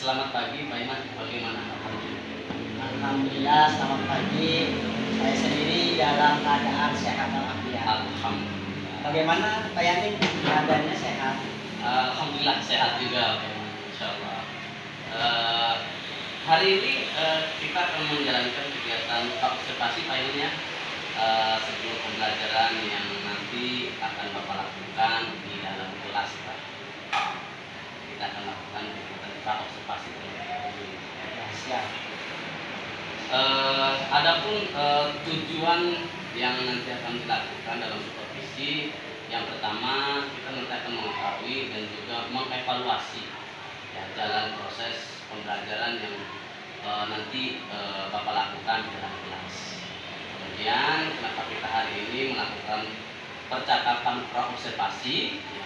selamat pagi Pak Iman, bagaimana kabarnya? Alhamdulillah, selamat pagi. Saya sendiri dalam keadaan sehat walafiat. Alhamdulillah. Bagaimana Pak Yamin keadaannya sehat? Alhamdulillah sehat juga Pak Iman, Insya Allah. Hari ini kita akan menjalankan kegiatan observasi Pak Iman ya. Sebelum pembelajaran yang nanti akan Bapak lakukan di dalam kelas Pak. Kita akan lakukan kegiatan observasi terlebih dahulu. Ya, siap. Adapun tujuan yang nanti akan dilakukan dalam supervisi, yang pertama kita nanti akan mengetahui dan juga mengevaluasi ya, jalan proses pembelajaran yang nanti Bapak lakukan di dalam kelas. Kemudian kenapa kita hari ini melakukan percakapan praobservasi ya.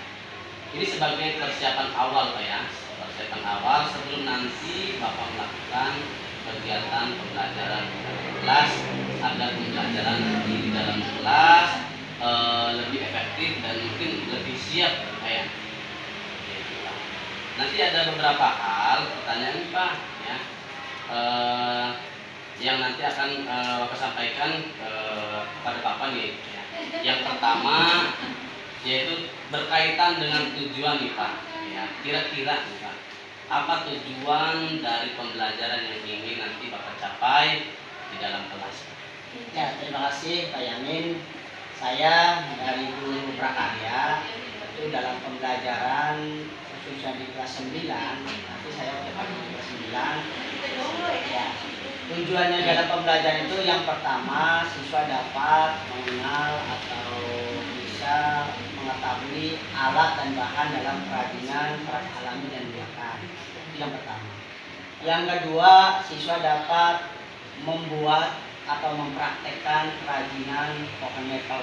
Ini sebagai persiapan awal Pak ya, persiapan awal sebelum nanti Bapak melakukan kegiatan pembelajaran di dalam kelas, agar pembelajaran nanti di dalam kelas lebih efektif dan mungkin lebih siap ya. Nanti ada beberapa hal pertanyaan Pak ya, yang nanti akan Bapak sampaikan kepada Bapak nih ya. Yang pertama yaitu berkaitan dengan tujuan nih Pak ya. Kira-kira nih Pak, apa tujuan dari pembelajaran yang ingin nanti Bapak capai di dalam kelas? Ya, terima kasih Pak Yamin. Saya dari Guru Prakarya itu dalam pembelajaran khususnya di kelas 9. Nanti saya udah di kelas 9. Ya. Tujuannya dalam pembelajaran itu yang pertama siswa dapat mengenal atau bisa mengetahui alat dan bahan dalam kerajinan keras alami dan buatan. Itu yang pertama. Yang kedua, siswa dapat membuat atau mempraktekkan kerajinan pohon maple.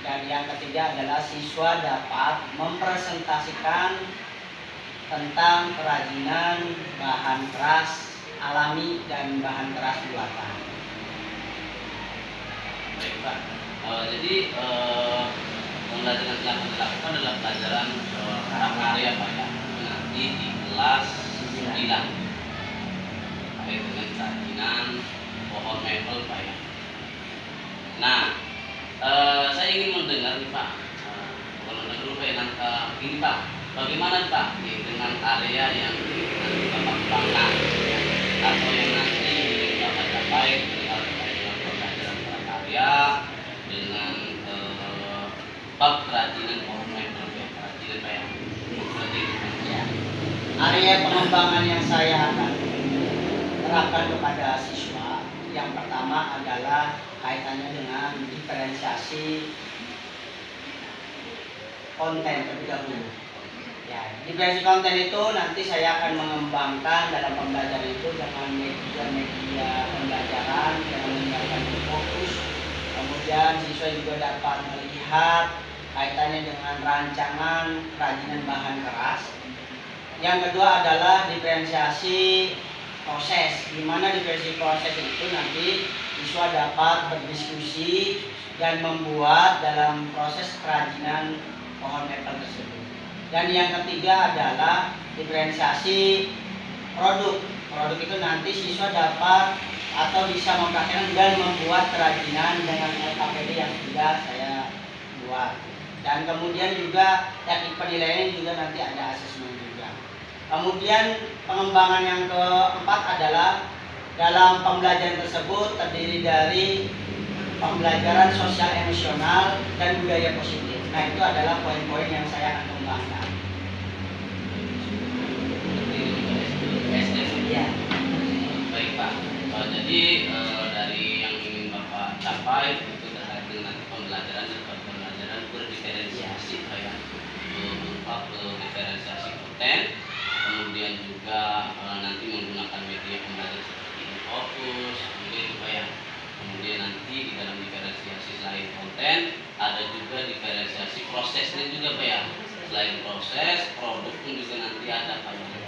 Dan yang ketiga adalah siswa dapat mempresentasikan tentang kerajinan bahan keras alami dan bahan keras buatan. Baik Pak. Jadi pembelajaran yang akan dilakukan adalah pelajaran prakarya Pak ya. Nanti di kelas 9 terkait dengan kerajinan pohon maple Pak ya. Nah, saya ingin mendengar nih Pak, bukan mendengar dulu Pak ya, ini Pak, bagaimana Pak dengan area yang nanti Bapak kembangkan ya, atau yang nanti ingin Bapak capai terkait dengan pembelajaran prakarya dengan bab kerajinan pohon maple ya, kerajinan Pak ya. Seperti itu Pak. Ya. Area pengembangan yang saya akan terapkan kepada siswa yang pertama adalah kaitannya dengan diferensiasi konten terlebih dahulu. Ya, diferensiasi konten itu nanti saya akan mengembangkan dalam pembelajaran itu dengan media pembelajaran dengan menggunakan fokus. Kemudian siswa juga dapat melihat kaitannya dengan rancangan kerajinan bahan keras. Yang kedua adalah diferensiasi proses, di mana diferensiasi proses itu nanti siswa dapat berdiskusi dan membuat dalam proses kerajinan pohon maple tersebut. Dan yang ketiga adalah diferensiasi produk. Produk itu nanti siswa dapat atau bisa mempraktikkan dan membuat kerajinan dengan LKPD yang sudah saya buat. Dan kemudian juga teknik penilaian juga nanti ada asesmen juga. Kemudian pengembangan yang keempat adalah dalam pembelajaran tersebut terdiri dari pembelajaran sosial emosional dan budaya positif. Nah, itu adalah poin-poin yang saya akan kembangkan. Ya. Baik Pak. Jadi dari yang ingin Bapak capai itu terkait dengan pembelajaran dan pembelajaran berdiferensiasi Pak ya, berupa diferensiasi konten, kemudian juga nanti menggunakan media pembelajaran seperti fokus, kemudian Pak ya. Kemudian nanti di dalam diferensiasi selain konten ada juga diferensiasi prosesnya juga Pak ya. Selain proses, produk pun juga nanti ada Pak ya.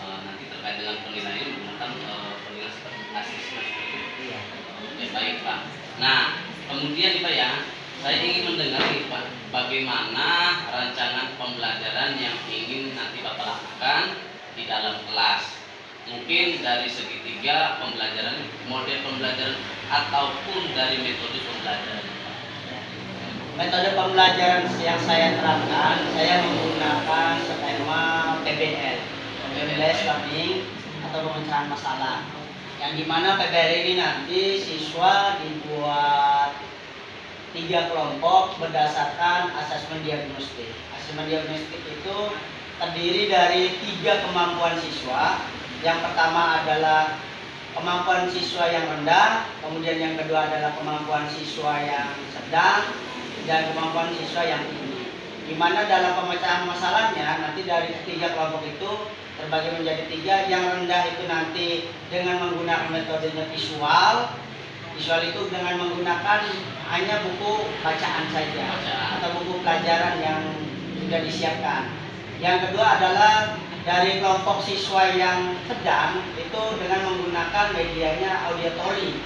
Nanti terkait dengan penilaian menggunakan penilaian seperti asesmen. Oke, baik Pak. Nah, kemudian nih Pak ya, saya ingin mendengar nih Pak, bagaimana rancangan pembelajaran yang ingin nanti Bapak lakukan di dalam kelas. Mungkin dari segitiga pembelajaran, model pembelajaran ataupun dari metode pembelajaran. Metode pembelajaran yang saya terapkan, saya menggunakan skema PBL, Based Learning atau pemecahan masalah. Yang dimana PBL ini nanti siswa dibuat 3 kelompok berdasarkan asesmen diagnostik. Asesmen diagnostik itu terdiri dari 3 kemampuan siswa. Yang pertama adalah kemampuan siswa yang rendah, kemudian yang kedua adalah kemampuan siswa yang sedang, dan kemampuan siswa yang tinggi. Di mana dalam pemecahan masalahnya nanti dari 3 kelompok itu terbagi menjadi 3. Yang rendah itu nanti dengan menggunakan metodenya visual. Visual itu dengan menggunakan hanya buku bacaan saja atau buku pelajaran yang sudah disiapkan. Yang kedua adalah dari kelompok siswa yang sedang itu dengan menggunakan medianya auditory.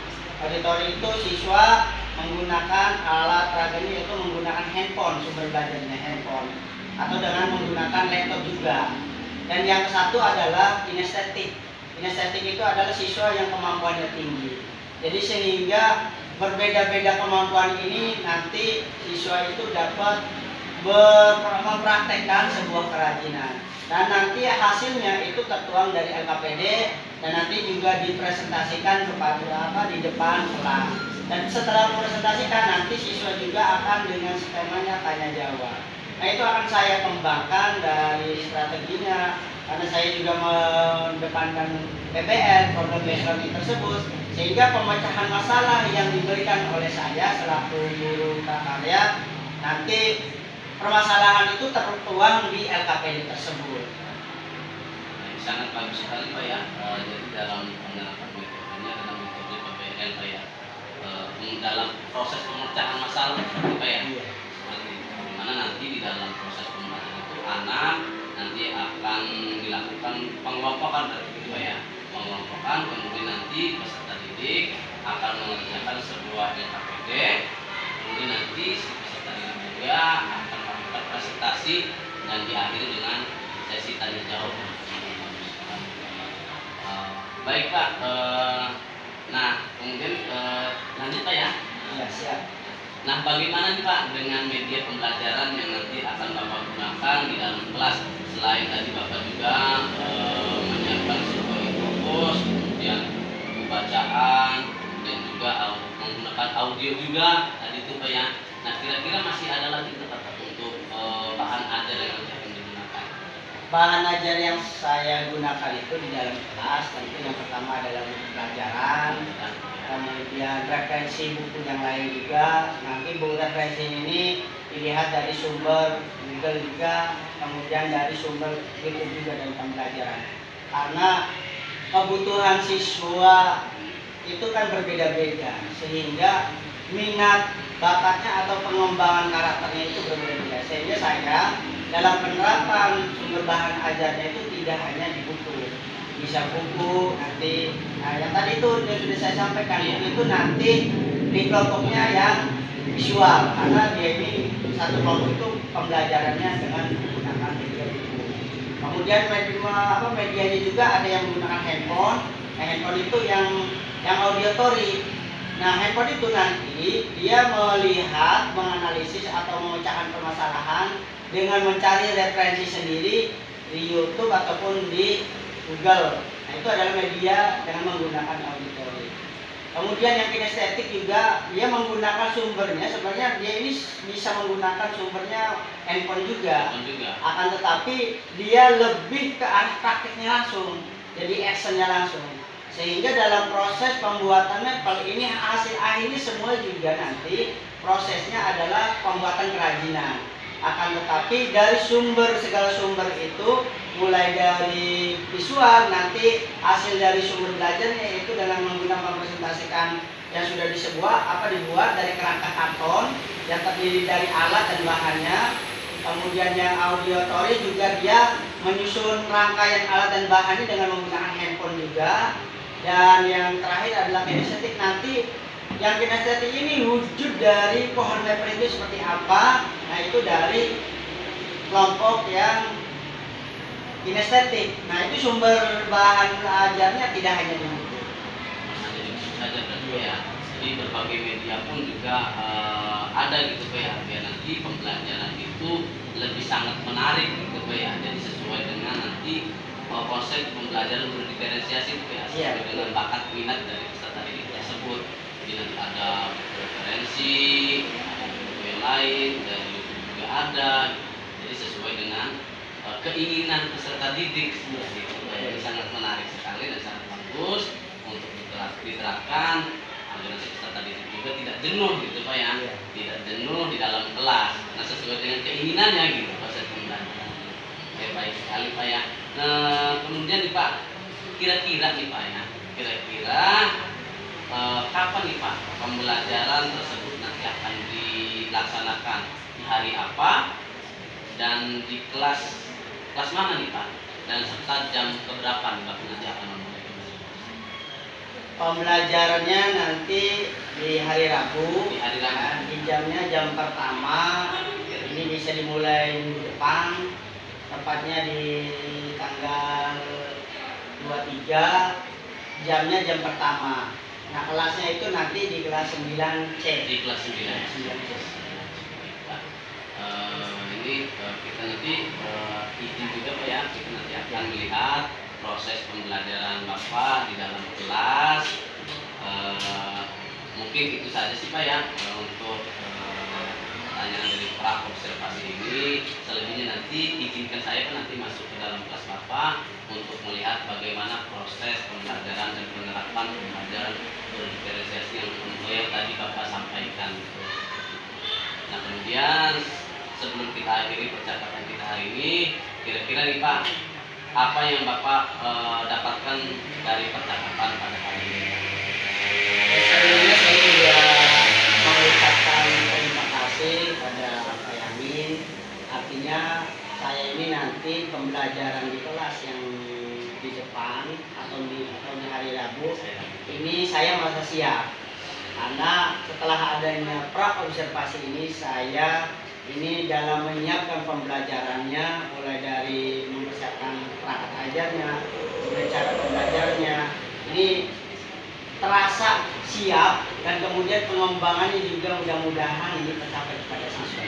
Auditory itu siswa menggunakan alat peraganya, yaitu menggunakan handphone, sumber belajarnya handphone, atau dengan menggunakan laptop juga. Dan yang satu adalah kinestetik. Kinestetik itu adalah siswa yang kemampuannya tinggi. Jadi sehingga berbeda-beda kemampuan ini nanti siswa itu dapat mempraktekkan sebuah kerajinan. Dan nanti hasilnya itu tertuang dari LKPD dan nanti juga dipresentasikan kepada di depan kelas. Dan setelah mempresentasikan nanti siswa juga akan dengan skemanya tanya jawab. Nah itu akan saya kembangkan dari strateginya, karena saya juga mendepankan PBL, problem based learning tersebut, sehingga pemecahan masalah yang diberikan oleh saya selaku guru prakarya nanti permasalahan itu tertuang di LKPD tersebut. Sangat bagus sekali Pak ya. Jadi dalam penerapan metodenya dalam metode PBL Pak ya. Dalam proses pemecahan masalah Pak ya. Seperti dimana nanti di dalam proses pembelajaran itu anak nanti akan dilakukan pengelompokan berarti Pak ya. Pengelompokan, kemudian nanti peserta didik akan mengerjakan sebuah LKPD, kemudian nanti si peserta didik juga akan melakukan presentasi dan diakhiri dengan sesi tanya jawab. Baik Pak, nah kemudian lanjut Pak ya. Iya siap. Nah bagaimana nih Pak dengan media pembelajaran yang nanti akan Bapak gunakan di dalam kelas? Selain tadi Bapak juga menyiapkan sebuah infobus, kemudian buku bacaan, dan juga menggunakan audio juga tadi itu Pak ya. Nah kira-kira masih ada lagi Pak untuk bahan ajar yang nanti akan digunakan? Bahan ajar yang saya gunakan itu di dalam kelas tentu yang pertama adalah buku pelajaran, kemudian referensi buku yang lain juga. Nanti buku referensi ini dilihat dari sumber Google juga, kemudian dari sumber YouTube juga dari pembelajaran. Karena kebutuhan siswa itu kan berbeda-beda, sehingga minat bakatnya atau pengembangan karakternya itu berbeda-beda. Sehingga saya dalam penerapan sumber bahan ajarnya itu tidak hanya di buku, bisa buku nanti. Nah, yang tadi itu yang sudah saya sampaikan itu nanti di kelompoknya yang visual, karena dia ini satu kelompok itu pembelajarannya dengan menggunakan media buku. Kemudian medianya juga ada yang menggunakan handphone. Nah, handphone itu yang auditory. Nah, handphone itu nanti dia melihat, menganalisis atau memecahkan permasalahan dengan mencari referensi sendiri di YouTube ataupun di Google. Nah, itu adalah media dengan menggunakan auditory. Kemudian yang kinestetik juga dia menggunakan sumbernya, sebenarnya dia ini bisa menggunakan sumbernya handphone juga. Akan tetapi dia lebih ke arah praktiknya langsung, jadi actionnya langsung. Sehingga dalam proses pembuatannya ini hasil akhirnya semua juga nanti prosesnya adalah pembuatan kerajinan. Akan tetapi dari segala sumber itu, mulai dari visual, nanti hasil dari sumber belajarnya itu dengan menggunakan mempresentasikan yang sudah dibuat dari kerangka karton yang terdiri dari alat dan bahannya. Kemudian yang auditory juga dia menyusun rangkaian alat dan bahannya dengan menggunakan handphone juga. Dan yang terakhir adalah kinestetik. Nanti yang kinestetik ini wujud dari pohon paper itu seperti apa? Nah itu dari kelompok yang kinestetik. Nah itu sumber bahan ajarnya tidak hanya di buku. Hanya di situ saja berarti ya. Jadi berbagai media pun juga ada gitu Pak ya. Biar nanti pembelajaran itu lebih sangat menarik gitu Pak ya. Jadi sesuai dengan nanti konsep pembelajaran berdiferensiasi itu ya, sesuai dengan bakat minat dari peserta didik tersebut. Jadi nanti ada referensi, ada buku yang lain, dari YouTube juga ada. Jadi sesuai dengan keinginan peserta didik gitu Pak ya. Jadi sangat menarik sekali dan sangat bagus untuk diterapkan agar nanti peserta didik juga tidak jenuh gitu Pak ya. Tidak jenuh di dalam kelas. Nah sesuai dengan keinginannya gitu proses pembelajaran. Oke, baik sekali Pak ya. Nah, kemudian nih Pak, kira-kira nih Pak ya, kira-kira kapan nih Pak pembelajaran tersebut nanti akan dilaksanakan, di hari apa dan di kelas mana nih Pak, dan serta jam keberapa nih Pak nanti akan memulai Pembelajarannya nanti di hari Rabu. di hari Rabu. Di jamnya jam pertama. Ini bisa dimulai minggu depan. Tepatnya di tanggal 23. Jamnya jam pertama. Nah kelasnya itu nanti di kelas 9C. Di kelas 9. 9C. Ini kita nanti izin juga Pak ya, kita nanti akan melihat proses pembelajaran Bapak di dalam kelas. Mungkin itu saja sih Pak ya untuk pertanyaan dari pra observasi ini. Selebihnya nanti izinkan saya Pak nanti masuk ke dalam kelas Bapak untuk melihat bagaimana proses pembelajaran dan penerapan pembelajaran berdiferensiasi yang tadi Bapak sampaikan. Nah kemudian sebelum kita akhiri percakapan kita hari ini, kira-kira nih Pak, apa yang Bapak dapatkan dari percakapan pada hari ini? Sebelumnya saya juga mengucapkan terima kasih pada Pak Yamin. Artinya saya ini nanti pembelajaran di kelas yang di depan atau di hari Rabu ini saya merasa siap. Karena setelah adanya pra observasi ini, saya ini dalam menyiapkan pembelajarannya, mulai dari mempersiapkan perangkat ajarnya, mulai cara pembelajarnya, ini terasa siap dan kemudian pengembangannya juga mudah-mudahan ini tercapai kepada siswa.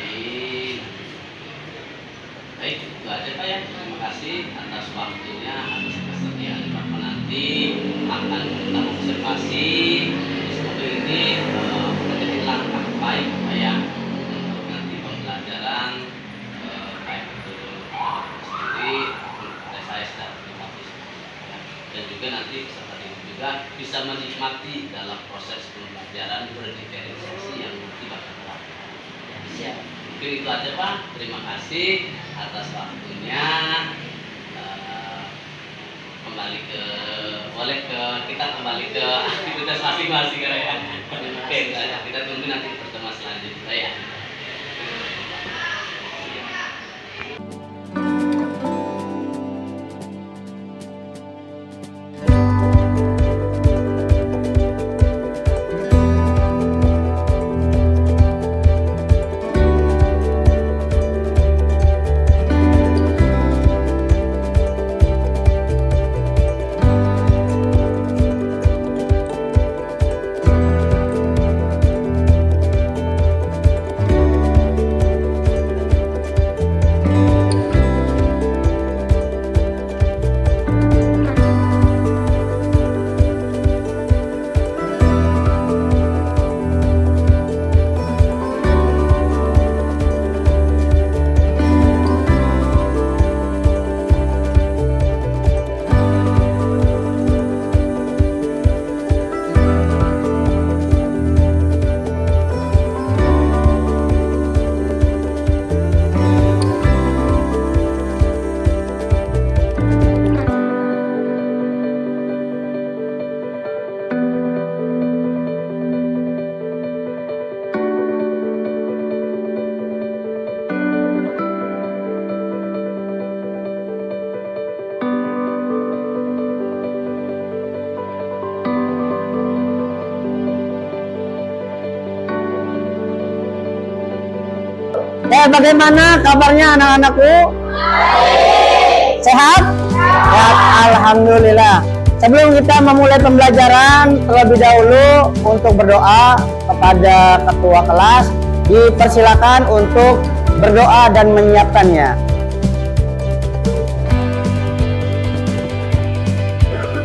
Baik, itu aja Pak ya. Terima kasih atas waktunya, atas kesediaan Bapak nanti akan kita observasi. Semoga ini menjadi langkah baik Pak ya untuk nanti pembelajaran baik itu sendiri maupun kepada saya secara pribadi ya. Dan juga nanti peserta didik juga bisa menikmati dalam proses pembelajaran berdiferensiasi yang nanti Bapak lakukan. Siap. Mungkin itu aja Pak. Terima kasih atas waktunya. Kita kembali ke aktivitas masing-masing ya. Oke, kita tunggu nanti pertemuan selanjutnya ya. Bagaimana kabarnya anak-anakku? Sehat? Alhamdulillah. Sebelum kita memulai pembelajaran, terlebih dahulu untuk berdoa kepada ketua kelas, dipersilakan untuk berdoa dan menyiapkannya.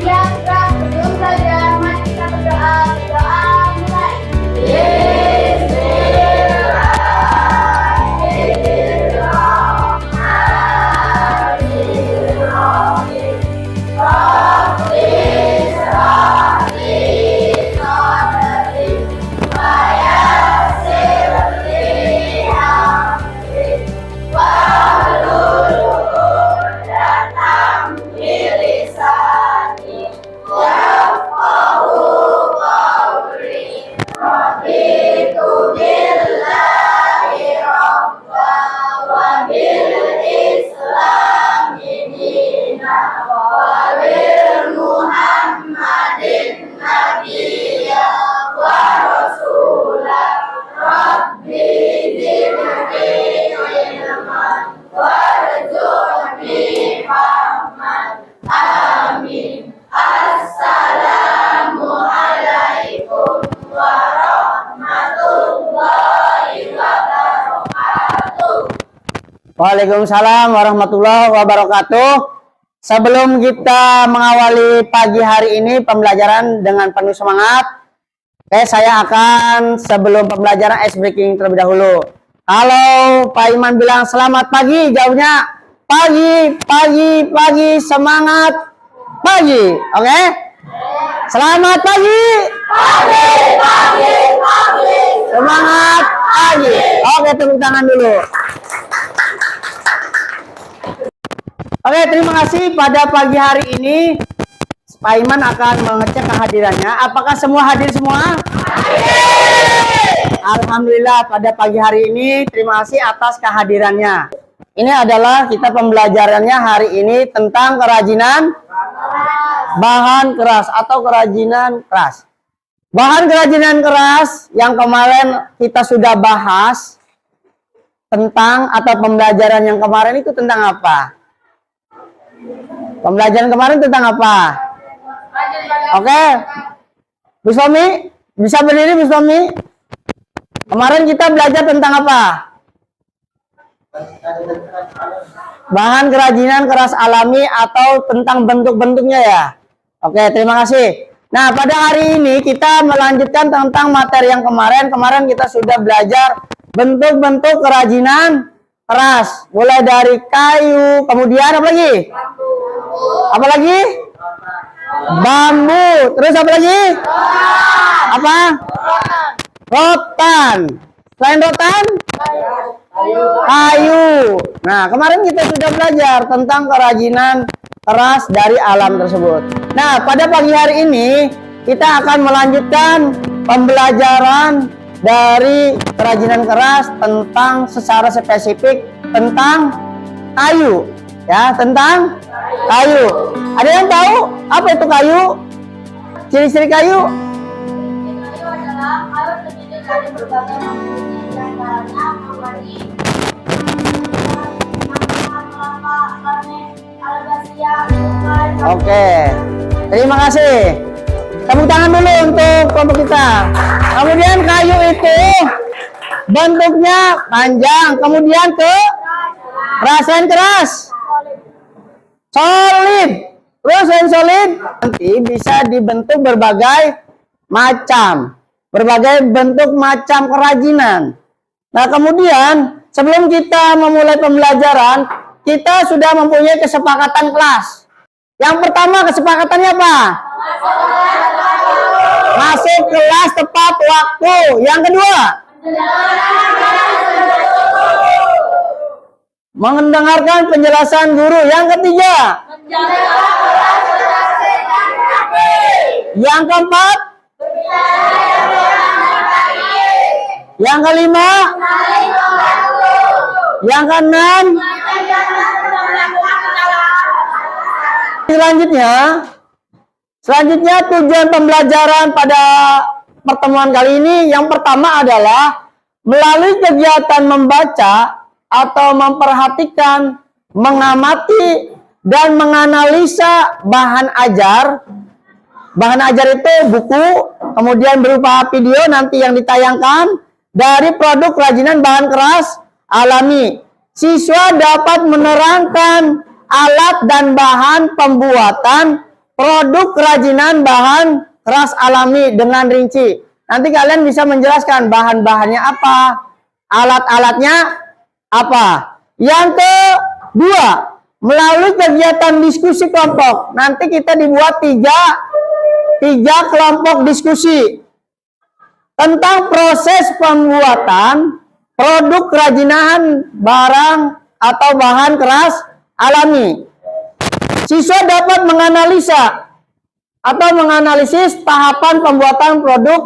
Ya, sebelum belajar, mari kita berdoa. Berdoa mulai. Waalaikumsalam warahmatullahi wabarakatuh. Sebelum kita mengawali pagi hari ini pembelajaran dengan penuh semangat, saya akan sebelum pembelajaran ice breaking terlebih dahulu. Kalau Pak Iman bilang selamat pagi, jawabnya pagi, pagi, pagi, semangat pagi. Oke? Selamat pagi. Pagi, pagi, pagi. Semangat pagi. Oke, tepuk tangan dulu. Oke, terima kasih. Pada pagi hari ini Pak Iman akan mengecek kehadirannya. Apakah semua hadir semua? Alhamdulillah, pada pagi hari ini terima kasih atas kehadirannya. Ini adalah kita pembelajarannya hari ini tentang kerajinan bahan keras atau kerajinan keras. Bahan kerajinan keras yang kemarin kita sudah bahas tentang atau pembelajaran yang kemarin itu tentang apa? Pembelajaran kemarin tentang apa? Oke, Bu Somi, bisa berdiri Bu Somi? Kemarin kita belajar tentang apa? Bahan kerajinan keras alami atau tentang bentuk-bentuknya ya. Oke, terima kasih. Nah, pada hari ini kita melanjutkan tentang materi yang kemarin. Kemarin kita sudah belajar bentuk-bentuk kerajinan keras. Mulai dari kayu, kemudian apa lagi? Apa lagi? Bambu. Terus apa lagi? Apa? Rotan. Selain rotan? Kayu. Nah, kemarin kita sudah belajar tentang kerajinan keras dari alam tersebut. Nah, pada pagi hari ini kita akan melanjutkan pembelajaran dari kerajinan keras tentang secara spesifik tentang kayu. Ya, tentang kayu. Ada yang tahu apa itu kayu? Ciri-ciri kayu? Kayu adalah kayu terdiri dari berbagai macam jenis, di antaranya mahoni, kelapa, karnet, albasia, bukan. Oke, terima kasih. Tepuk tangan dulu untuk kelompok kita. Kemudian kayu itu bentuknya panjang, kemudian rasain keras, solid. Terus yang solid nanti bisa dibentuk berbagai macam, berbagai bentuk macam kerajinan. Nah, kemudian sebelum kita memulai pembelajaran, kita sudah mempunyai kesepakatan kelas. Yang pertama kesepakatannya apa? Masuk kelas tepat waktu. Yang kedua, mendengarkan penjelasan guru. Yang ketiga, yang keempat, yang kelima, yang keenam. Selanjutnya tujuan pembelajaran pada pertemuan kali ini yang pertama adalah melalui kegiatan membaca atau memperhatikan, mengamati dan menganalisa bahan ajar. Bahan ajar itu buku, kemudian berupa video nanti yang ditayangkan dari produk kerajinan bahan keras alami. Siswa dapat menerangkan alat dan bahan pembuatan produk kerajinan bahan keras alami dengan rinci. Nanti kalian bisa menjelaskan bahan-bahannya apa, alat-alatnya apa. Yang kedua, melalui kegiatan diskusi kelompok. Nanti kita dibuat tiga kelompok diskusi tentang proses pembuatan produk kerajinan barang atau bahan keras alami. Siswa dapat menganalisa atau menganalisis tahapan pembuatan produk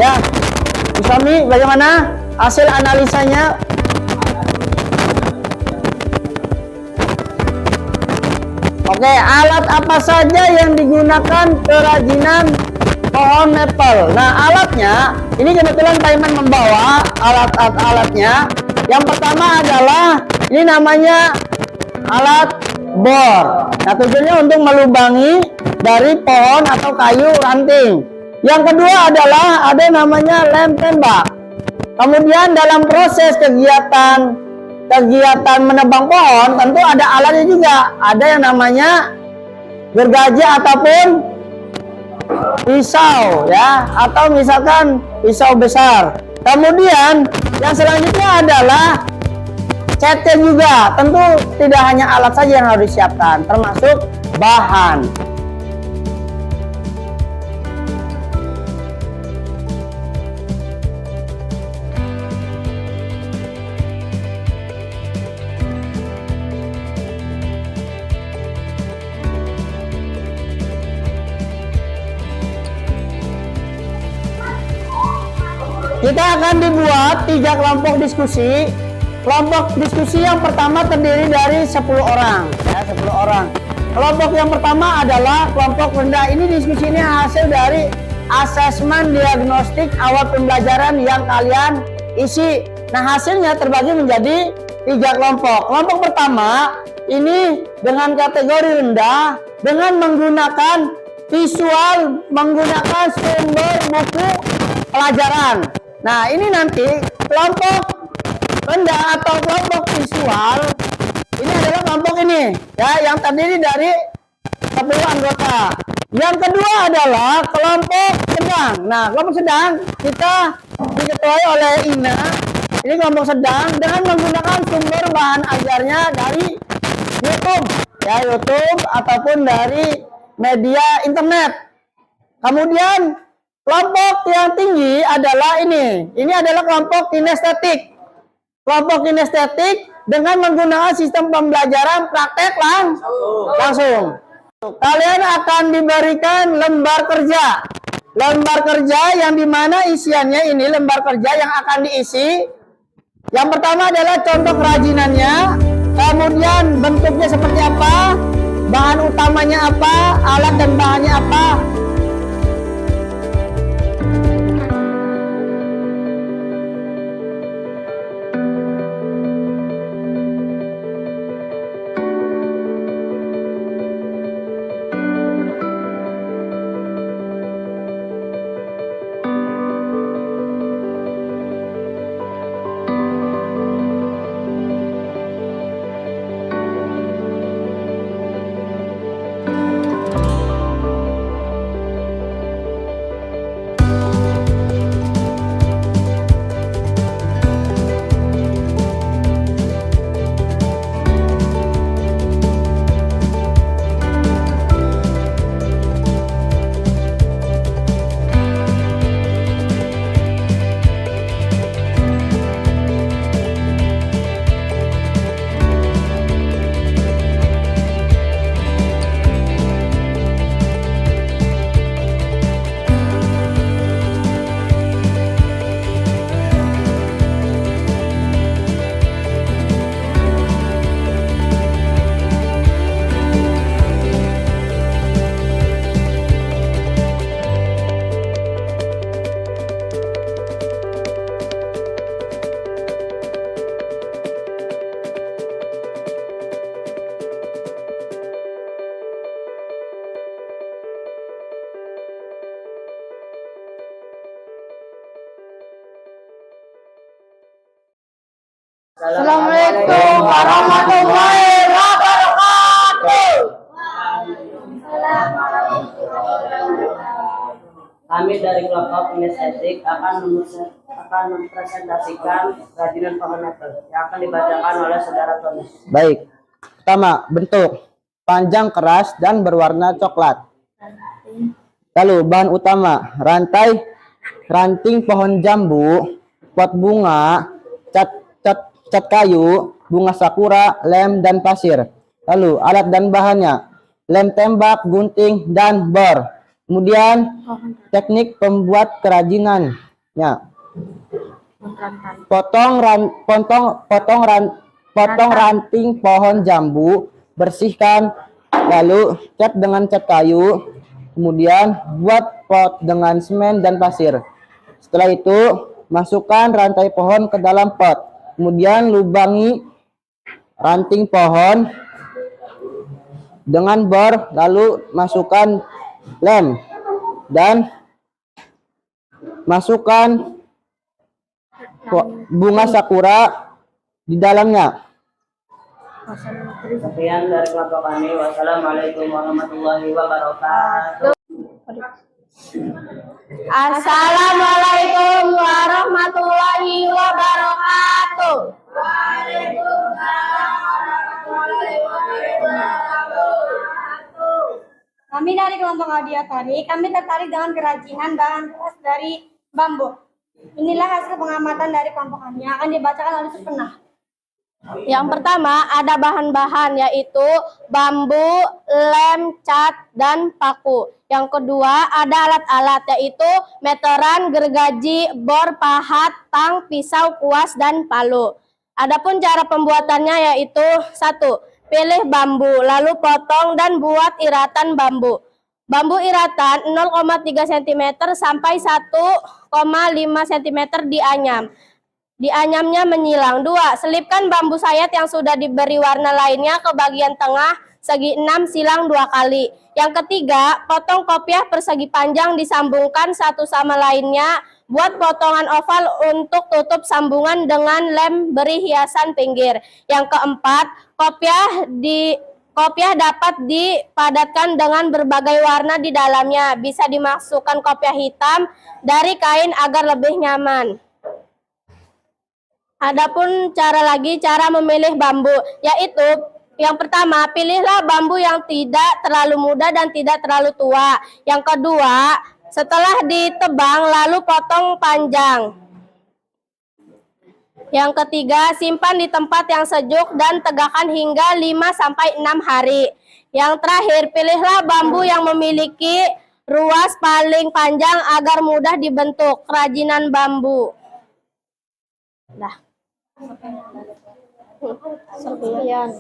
ya. Usami, bagaimana hasil analisanya? Oke, alat apa saja yang digunakan kerajinan pohon maple? Nah, alatnya, ini kebetulan Taiman membawa alat-alatnya. Yang pertama adalah, ini namanya alat bor. Nah, tujuannya untuk melubangi dari pohon atau kayu ranting. Yang kedua adalah ada namanya lem tembak. Kemudian dalam proses kegiatan menebang pohon tentu ada alatnya juga. Ada yang namanya gergaji ataupun pisau ya, atau misalkan pisau besar. Kemudian yang selanjutnya adalah catnya juga. Tentu tidak hanya alat saja yang harus disiapkan, termasuk bahan. Kita akan dibuat 3 kelompok diskusi. Kelompok diskusi yang pertama terdiri dari 10 orang, ya, 10 orang. Kelompok yang pertama adalah kelompok rendah. Ini diskusi ini hasil dari asesmen diagnostik awal pembelajaran yang kalian isi. Nah, hasilnya terbagi menjadi 3 kelompok. Kelompok pertama ini dengan kategori rendah dengan menggunakan visual, menggunakan sumber buku pelajaran. Nah, ini nanti kelompok rendah atau kelompok visual ini adalah kelompok ini ya, yang terdiri dari 10 anggota. Yang kedua adalah kelompok sedang. Nah, kelompok sedang kita diketuai oleh Ina. Ini kelompok sedang dengan menggunakan sumber bahan ajarnya dari YouTube ya, YouTube ataupun dari media internet. Kemudian kelompok yang tinggi adalah ini. Ini adalah kelompok kinestetik. Kelompok kinestetik dengan menggunakan sistem pembelajaran praktek langsung. Kalian akan diberikan lembar kerja. Lembar kerja yang dimana isiannya ini lembar kerja yang akan diisi. Yang pertama adalah contoh kerajinannya. Kemudian bentuknya seperti apa. Bahan utamanya apa. Alat dan bahannya apa. Assalamualaikum warahmatullahi wabarakatuh. Kami dari kelompok kinestetik akan mempresentasikan kerajinan pohon apel yang akan dibacakan oleh saudara Tony. Baik. Pertama, bentuk panjang, keras, dan berwarna coklat. Lalu bahan utama: ranting pohon jambu, pot bunga, cat kayu, bunga sakura, lem, dan pasir. Lalu alat dan bahannya: lem tembak, gunting, dan bor. Kemudian teknik pembuat kerajinannya: potong ranting pohon jambu, bersihkan, lalu cat dengan cat kayu. Kemudian buat pot dengan semen dan pasir. Setelah itu masukkan rantai pohon ke dalam pot. Kemudian lubangi ranting pohon dengan bor, lalu masukkan lem dan masukkan bunga sakura di dalamnya. Sekian dari kelompok kami. Wassalamualaikum warahmatullahi wabarakatuh. Assalamualaikum warahmatullahi wabarakatuh. Kami dari kelompok Audia Tari, kami tertarik dengan kerajinan bahan keras dari bambu. Inilah hasil pengamatan dari kelompok kami yang akan dibacakan oleh Supena. Yang pertama ada bahan-bahan yaitu bambu, lem, cat, dan paku. Yang kedua ada alat-alat yaitu meteran, gergaji, bor, pahat, tang, pisau, kuas, dan palu. Adapun cara pembuatannya yaitu 1. Pilih bambu, lalu potong dan buat iratan bambu. Bambu iratan 0,3 cm sampai 1,5 cm dianyam. Dianyamnya menyilang. 2. Selipkan bambu sayat yang sudah diberi warna lainnya ke bagian tengah segi 6 silang 2 kali. Yang ketiga, potong kopiah persegi panjang disambungkan satu sama lainnya. Buat potongan oval untuk tutup sambungan dengan lem beri hiasan pinggir. Yang keempat, kopiah dapat dipadatkan dengan berbagai warna di dalamnya. Bisa dimasukkan kopiah hitam dari kain agar lebih nyaman. Adapun cara memilih bambu, yaitu yang pertama, pilihlah bambu yang tidak terlalu muda dan tidak terlalu tua. Yang kedua, setelah ditebang lalu potong panjang. Yang ketiga, simpan di tempat yang sejuk dan tegakkan hingga 5-6 hari. Yang terakhir, pilihlah bambu yang memiliki ruas paling panjang agar mudah dibentuk. Kerajinan bambu. Nah. Sekian.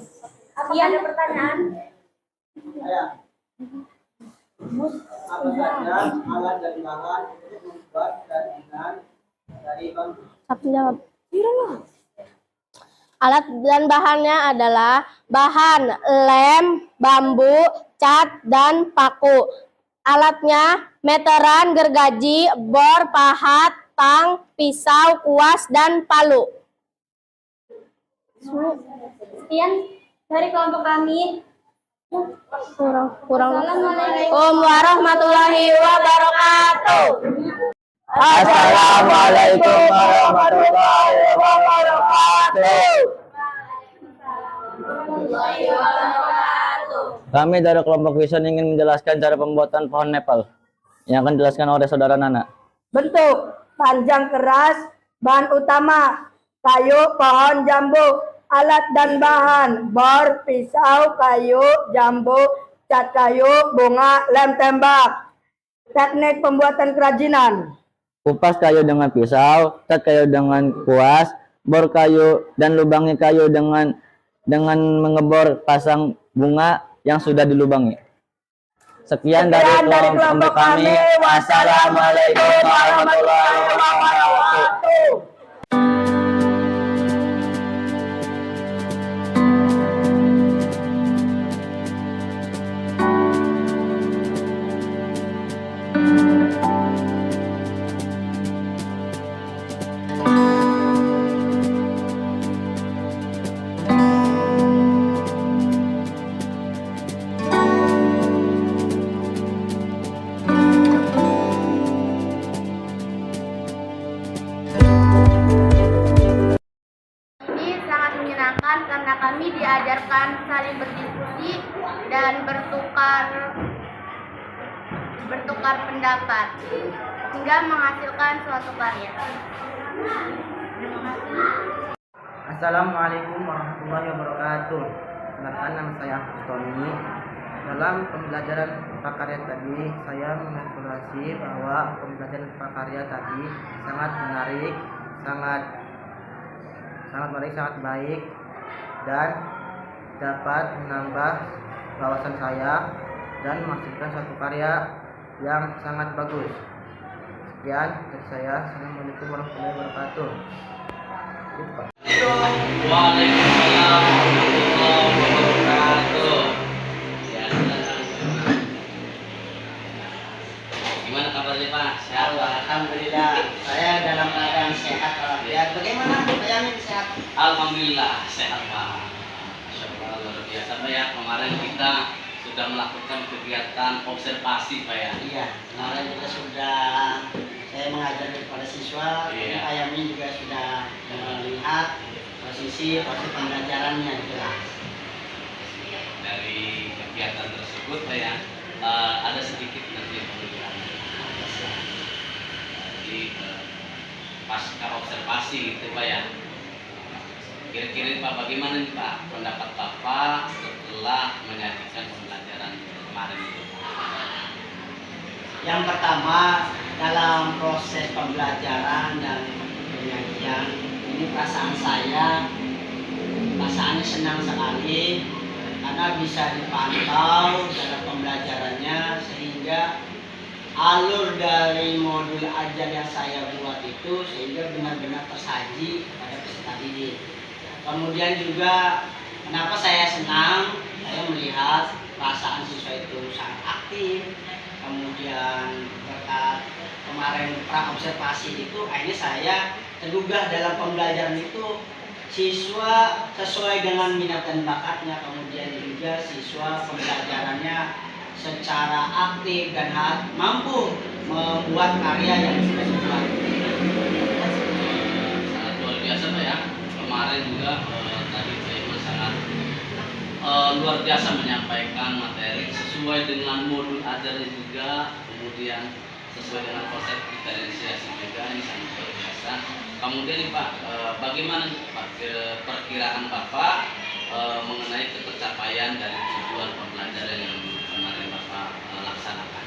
Apakah ada pertanyaan? Apa saja alat dan bahan untuk membuat kerajinan dari bambu? Satu jawab. Alat dan bahannya adalah bahan lem, bambu, cat, dan paku. Alatnya meteran, gergaji, bor, pahat, tang, pisau, kuas, dan palu. Sekian dari kelompok kami. Assalamualaikum warahmatullahi wabarakatuh. Assalamualaikum warahmatullahi wabarakatuh. Kami dari kelompok Vision ingin menjelaskan cara pembuatan pohon Nepal yang akan dijelaskan oleh saudara Nana. Bentuk, panjang, keras, bahan utama, kayu, pohon jambu, alat dan bahan, bor, pisau, kayu, jambu, cat kayu, bunga, lem tembak. Teknik pembuatan kerajinan: Kupas kayu dengan pisau, cat kayu dengan kuas, bor kayu dan lubangi kayu dengan mengebor pasang bunga yang sudah dilubangi. Sekian dari kelompok kami. Wassalamualaikum warahmatullahi wabarakatuh. saling berdiskusi dan bertukar pendapat hingga menghasilkan suatu karya. Assalamualaikum warahmatullahi wabarakatuh. Kenalkan, nama saya Tony. Dalam pembelajaran prakarya tadi, saya mengevaluasi bahwa pembelajaran prakarya tadi sangat menarik, sangat baik, dan dapat menambah wawasan saya dan menghasilkan suatu karya yang sangat bagus. Sekian dari saya. Assalamualaikum warahmatullahi wabarakatuh. Gitu, Pak. Waalaikumsalam warahmatullahi wabarakatuh. Ya, silakan. Gimana kabarnya Pak? Sehat Pak? Alhamdulillah, saya dalam keadaan sehat walafiat. Bagaimana Pak Yamin sehat? Alhamdulillah sehat Pak. Masya Allah, luar biasa Pak ya. Kemarin kita sudah melakukan kegiatan observasi Pak ya. Iya, kemarin kita sudah saya mengajar kepada siswa, Iya. Pak Yamin juga sudah melihat posisi pembelajarannya di kelas. Dari kegiatan tersebut Pak ya, ada sedikit nanti pembelajaran. Jadi pasca observasi gitu Pak ya. Kira-kira Pak bagaimana nih Pak pendapat Bapak setelah menyajikan pembelajaran kemarin itu? Yang pertama, dalam proses pembelajaran dan penyajian ini perasaannya senang sekali karena bisa dipantau dalam pembelajarannya, sehingga alur dari modul ajar yang saya buat itu sehingga benar-benar tersaji pada peserta didik. Kemudian juga kenapa saya senang, saya melihat perasaan siswa itu sangat aktif. Kemudian berkat kemarin pra-observasi itu akhirnya saya tergugah dalam pembelajaran itu, siswa sesuai dengan minat dan bakatnya. Kemudian juga siswa pembelajarannya secara aktif dan mampu membuat karya yang sudah dibuat. Sangat luar biasa Pak ya. Kemarin juga tadi Pak Iman sangat luar biasa menyampaikan materi sesuai dengan modul ajarnya juga, kemudian sesuai dengan konsep diferensiasi juga, ini sangat luar biasa. Kemudian nih Pak, bagaimana Pak perkiraan Bapak mengenai ketercapaian dari tujuan pembelajaran yang kemarin Bapak laksanakan?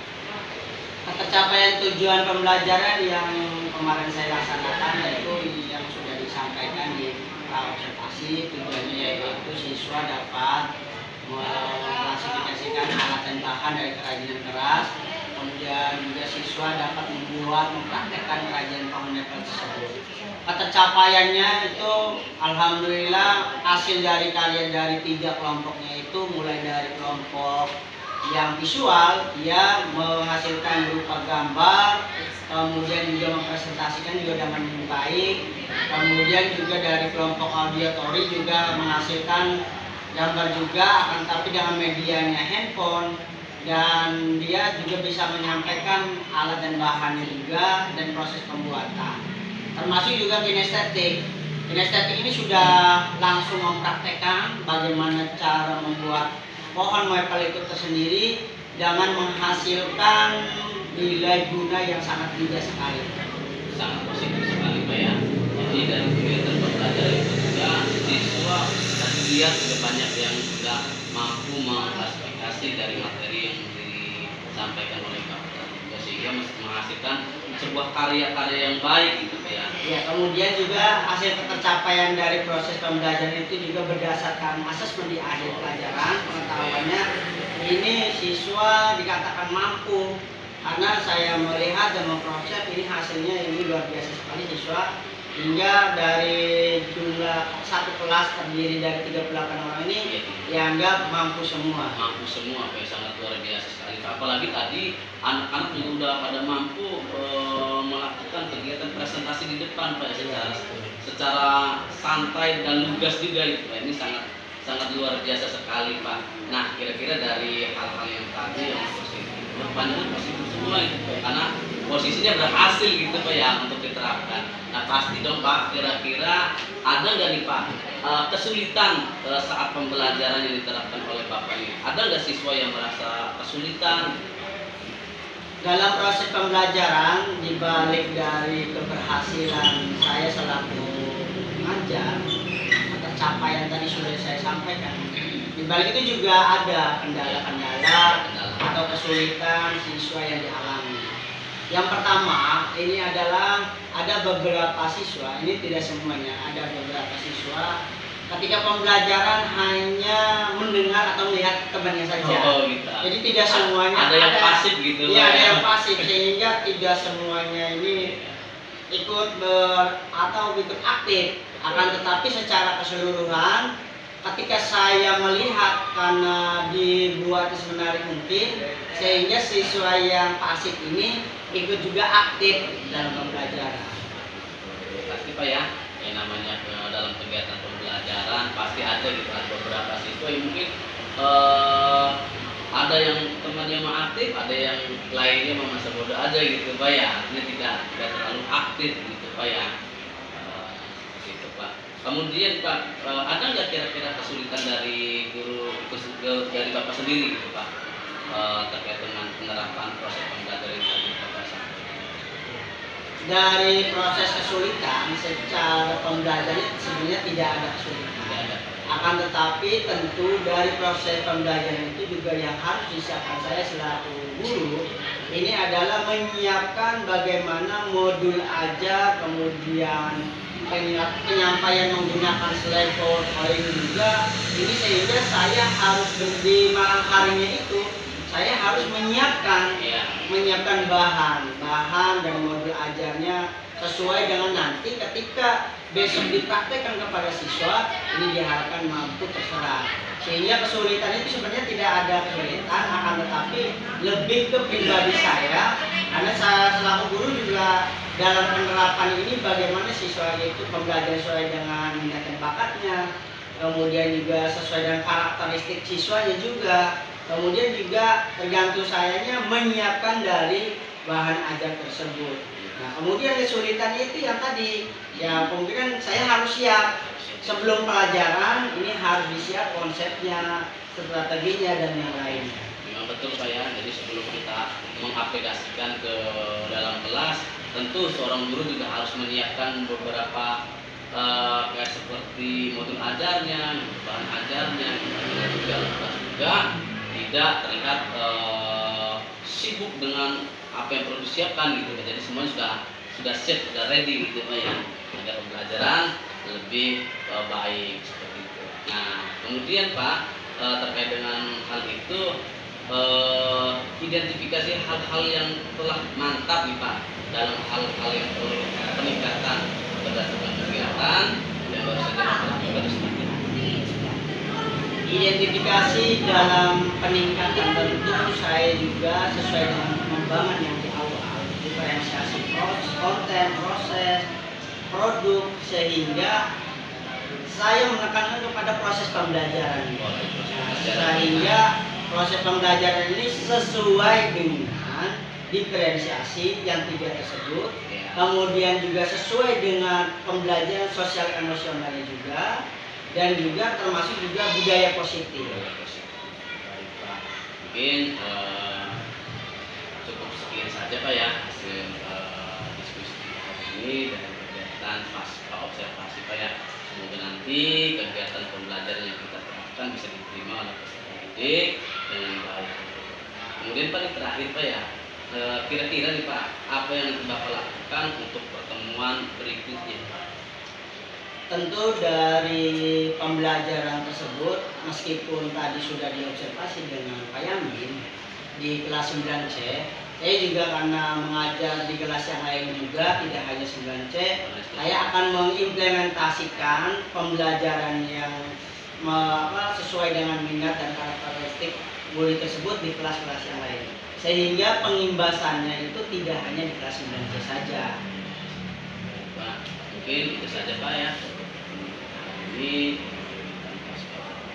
Ketercapaian tujuan pembelajaran yang kemarin saya laksanakan yaitu yang sudah disampaikan di pra-observasi. Tujuannya yaitu siswa dapat mengklasifikasikan alat dan bahan dari kerajinan keras, kemudian juga siswa dapat mempraktekkan kerajinan bangunan tersebut. Ketercapaiannya itu alhamdulillah hasil dari karya dari 3 kelompoknya itu, mulai dari kelompok yang visual, dia menghasilkan berupa gambar, kemudian juga mempresentasikan juga dengan baik. Kemudian juga dari kelompok auditory juga menghasilkan gambar juga, akan tapi dengan medianya handphone, dan dia juga bisa menyampaikan alat dan bahannya juga dan proses pembuatan. Termasuk juga kinestetik. Kinestetik ini sudah langsung mempraktekkan bagaimana cara membuat pohon maple itu tersendiri dengan menghasilkan nilai guna yang sangat indah sekali. Sangat positif sekali Pak ya. Jadi dari kegiatan pembelajaran itu juga siswa tadi lihat sudah banyak yang sudah mampu mengklasifikasi dari materi yang disampaikan oleh Bapak, sehingga menghasilkan sebuah karya-karya yang baik gitu Pak ya. Ya, kemudian juga hasil tercapaian dari proses pembelajaran itu juga berdasarkan asesmen di akhir pelajaran. Pengetahuannya ini siswa dikatakan mampu, karena saya melihat dan memproses ini hasilnya ini luar biasa sekali siswa, hingga dari jumlah satu kelas terdiri dari 38 orang ini dianggap mampu semua. Mampu semua Pak, sangat luar biasa sekali. Apalagi tadi anak-anak yang udah pada mampu melakukan kegiatan presentasi di depan Pak, secara santai dan lugas juga itu Pak. Ini sangat luar biasa sekali Pak. Nah, kira-kira dari hal-hal yang tadi yang positif, banyak positif semua itu Pak, karena posisinya berhasil gitu Pak ya untuk diterapkan. Nah pasti dong Pak, kira-kira ada nggak nih Pak kesulitan saat pembelajaran yang diterapkan oleh Bapak ini? Ada nggak siswa yang merasa kesulitan? Dalam proses pembelajaran, di balik dari keberhasilan saya selaku pengajar, tercapai yang tadi sudah saya sampaikan, di balik itu juga ada kendala-kendala atau kesulitan siswa yang dialami. Yang pertama, ini adalah ada beberapa siswa, ini tidak semuanya, ada beberapa siswa ketika pembelajaran hanya mendengar atau melihat temannya saja. Oh, gitu. Jadi tidak semuanya ada yang pasif gitu. Iya, ada yang pasif, sehingga tidak semuanya ini ikut atau ikut aktif. Akan tetapi secara keseluruhan, ketika saya melihat karena dibuat semenarik mungkin, sehingga siswa yang pasif ini ikut juga aktif dalam pembelajaran. Pasti Pak ya, yang namanya dalam kegiatan pembelajaran pasti ada gitu kan beberapa siswa yang mungkin ada yang temannya mau aktif, ada yang lainnya mau masa bodoh aja gitu Pak ya, artinya tidak terlalu aktif gitu Pak ya. Gitu Pak. Kemudian Pak, ada nggak kira-kira kesulitan dari guru dari Bapak sendiri gitu Pak terkait dengan penerapan proses pembelajaran yang tadi Bapak sampaikan? Dari proses kesulitan secara pembelajaran sebenarnya tidak ada kesulitan. Tidak ada. Akan tetapi tentu dari proses pembelajaran itu juga yang harus disiapkan saya selaku guru ini adalah menyiapkan bagaimana modul ajar, kemudian penyampaian menggunakan slide PowerPoint juga. Ini sehingga saya harus di malam harinya itu saya harus menyiapkan bahan dan modul ajarnya sesuai dengan nanti ketika besok dipraktekkan kepada siswa, ini diharapkan mampu terserap. Sehingga kesulitan itu sebenarnya tidak ada kesulitan, akan tetapi lebih ke pribadi saya, karena saya selaku guru juga dalam penerapan ini bagaimana siswa itu pembelajaran sesuai dengan minat dan bakatnya, kemudian juga sesuai dengan karakteristik siswanya juga. Kemudian juga tergantung sayanya menyiapkan dari bahan ajar tersebut. Nah, kemudian kesulitan itu yang tadi, ya kemungkinan saya harus siap sebelum pelajaran, ini harus disiap konsepnya, strateginya dan yang lainnya. Memang betul Pak ya, jadi sebelum kita mengaplikasikan ke dalam kelas, tentu seorang guru juga harus menyiapkan beberapa kayak seperti modul ajarnya, bahan ajarnya, juga tidak terlihat sibuk dengan apa yang perlu disiapkan gitu. Jadi semuanya sudah siap, sudah ready gitu Pak ya, agar pembelajaran lebih baik seperti itu. Nah kemudian Pak terkait dengan hal itu identifikasi hal-hal yang telah mantap nih Pak dalam hal-hal yang perlu peningkatan berdasarkan kegiatan yang baru saja dilakukan seperti itu. Identifikasi dalam peningkatan tentu saya juga sesuai dengan pengembangan yang di awal, diferensiasi konten, proses, produk, sehingga saya menekankan kepada proses pembelajaran. Sehingga proses pembelajaran ini sesuai dengan diferensiasi yang tiga tersebut, kemudian juga sesuai dengan pembelajaran sosial emosionalnya juga, dan juga termasuk juga budaya positif. Baik Pak, mungkin cukup sekian saja Pak ya hasil diskusi kita hari ini dan kegiatan pasca observasi Pak ya. Semoga nanti kegiatan pembelajaran yang kita terapkan bisa diterima oleh peserta didik dengan baik. Kemudian Pak, yang terakhir Pak ya, kira-kira nih Pak, apa yang Bapak lakukan untuk pertemuan berikutnya Pak? Tentu dari pembelajaran tersebut, meskipun tadi sudah diobservasi dengan Pak Yamin di kelas 9C, saya juga karena mengajar di kelas yang lain juga, tidak hanya 9C, saya akan mengimplementasikan pembelajaran yang sesuai dengan minat dan karakteristik guru tersebut di kelas-kelas yang lain. Sehingga pengimbasannya itu tidak hanya di kelas 9C saja. Pak, mungkin itu saja Pak ya. Ini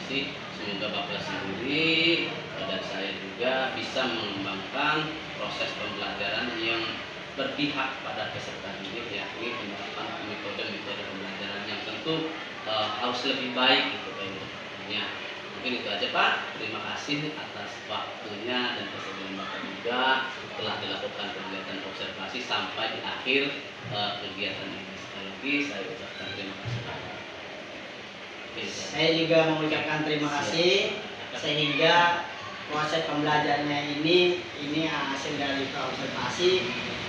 semoga Bapak sendiri dan saya juga bisa mengembangkan proses pembelajaran yang berpihak pada peserta didik, yakni penerapan metode-metode pembelajaran yang tentu harus lebih baik gitu kayaknya. Mungkin itu aja Pak. Terima kasih atas waktunya dan kesediaan Bapak juga telah dilakukan kegiatan observasi sampai di akhir kegiatan ini. Sekali lagi saya ucapkan terima kasih Pak. Oke, Saya juga mengucapkan terima kasih sehingga proses pembelajarannya ini hasil dari observasi.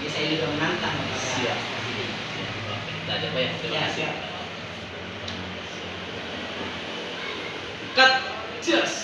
Jadi saya juga menantang kepada Siap. Oke, kita aja Pak ya. Terima Ya, kasih. siap. Cut. Just.